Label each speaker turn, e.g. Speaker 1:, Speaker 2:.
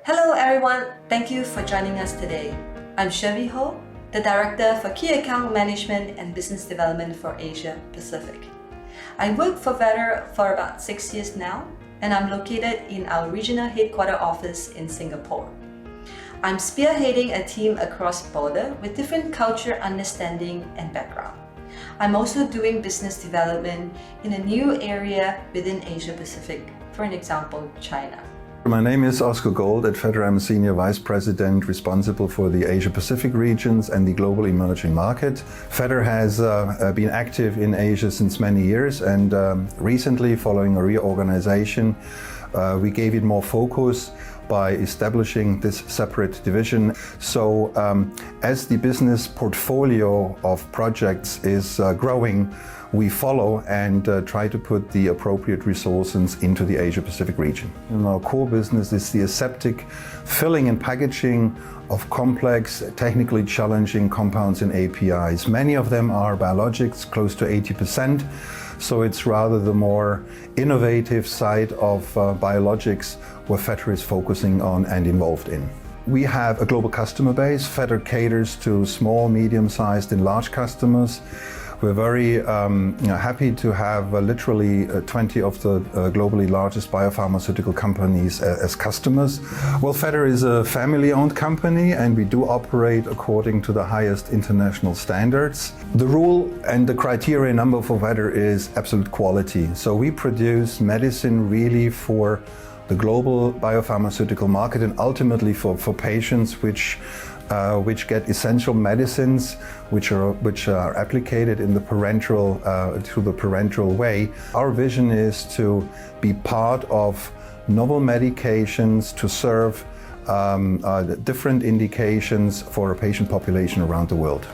Speaker 1: Hello everyone, thank you for joining us today. I'm Chevi Ho, the Director for Key Account Management and Business Development for Asia Pacific. I work for Vetter for about 6 years now, and I'm located in our regional headquarter office in Singapore. I'm spearheading a team across border with different culture understanding and background. I'm also doing business development in a new area within Asia Pacific, for an example, China.
Speaker 2: My name is Oscar Gold. At Vetter, I'm a Senior Vice President responsible for the Asia Pacific regions and the global emerging market. Vetter has been active in Asia since many years, and recently, following a reorganization, we gave it more focus by establishing this separate division. So as the business portfolio of projects is growing, we follow and try to put the appropriate resources into the Asia Pacific region. And our core business is the aseptic filling and packaging of complex, technically challenging compounds and APIs. Many of them are biologics, close to 80%. So it's rather the more innovative side of biologics where Vetter is focusing on and involved in. We have a global customer base. Vetter caters to small, medium-sized and large customers. We're very happy to have literally 20 of the globally largest biopharmaceutical companies as customers. Well, Vetter is a family-owned company, and we do operate according to the highest international standards. The rule and the criteria number for Vetter is absolute quality. So we produce medicine really for the global biopharmaceutical market and ultimately for patients which get essential medicines which are applicated in the parenteral through the parenteral way. Our vision is to be part of novel medications to serve different indications for a patient population around the world.